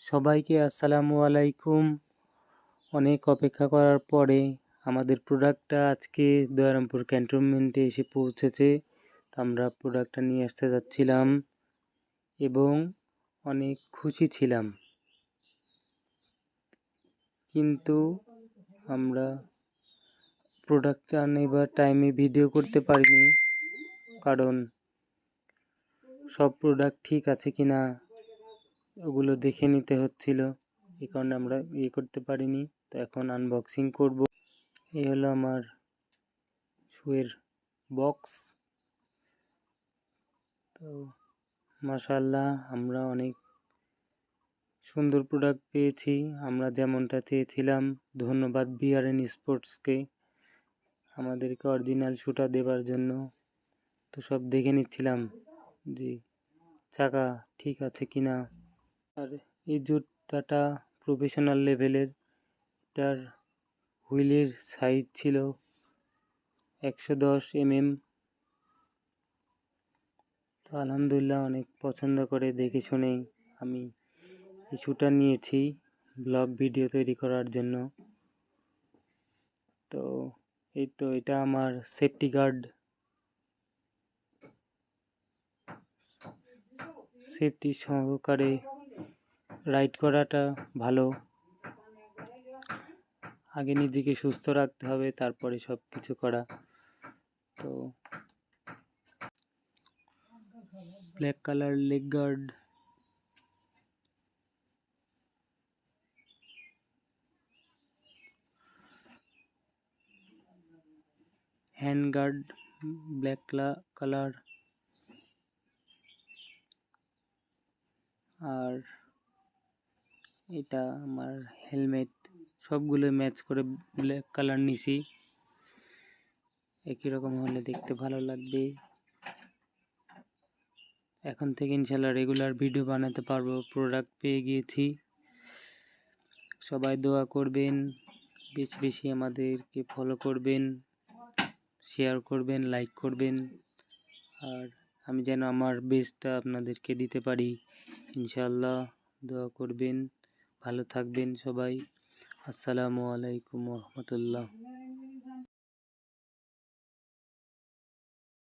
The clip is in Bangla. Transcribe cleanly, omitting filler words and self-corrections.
সবাইকে আসসালামু আলাইকুম। অনেক অপেক্ষা করার পরে আমাদের প্রোডাক্টটা আজকে দয়ারামপুর ক্যান্টনমেন্টে এসে পৌঁছেছে। তো আমরা প্রোডাক্টটা নিয়ে আসতে যাচ্ছিলাম এবং অনেক খুশি ছিলাম, কিন্তু আমরা প্রোডাক্টটা নেবার টাইমে ভিডিও করতে পারিনি, কারণ সব প্রোডাক্ট ঠিক আছে কিনা ওগুলো দেখে নিতে হচ্ছিল। এই কারণে আমরা করতে পারিনি। তো এখন আনবক্সিং করব। এই হলো আমার শুয়ের বক্স। তো মাশাআল্লাহ, আমরা অনেক সুন্দর প্রোডাক্ট পেয়েছি, আমরা যেমনটা চেয়েছিলাম। ধন্যবাদ বিআরএন স্পোর্টসকে আমাদেরকে অরিজিনাল শুটা দেবার জন্য। তো সব দেখে নিচ্ছিলাম যে চাকা ঠিক আছে কিনা। আর এই জুতাটা প্রফেশনাল লেভেলের। তার হুইলের সাইজ ছিল 110 mm। তো আলহামদুলিল্লাহ, অনেক পছন্দ করে দেখে শুনেই আমি এই শুটা নিয়েছি ব্লগ ভিডিও তৈরি করার জন্য। তো এটা আমার সেফটি গার্ড। সেফটি সহকারে রাইড করাটা ভালো। আগে নিজেকে সুস্থ রাখতে হবে, তারপরে সব কিছু করা। তো black colour leg guard, hand guard black colour, আর এটা আমার হেলমেট। সবগুলো ম্যাচ করে ব্ল্যাক কালার নিছি, একই রকম হলে দেখতে ভালো লাগবে। এখন থেকে ইনশাল্লাহ রেগুলার ভিডিও বানাতে পারবো। প্রোডাক্ট পেয়ে গিয়েছি। সবাই দোয়া করবেন, বেশি বেশি আমাদেরকে ফলো করবেন, শেয়ার করবেন, লাইক করবেন। আর আমি যেন আমার বেস্টটা আপনাদেরকে দিতে পারি, ইনশাআল্লাহ দোয়া করবেন। ভালো থাকবেন সবাই। আসসালামু আলাইকুম ওয়া রাহমাতুল্লাহ।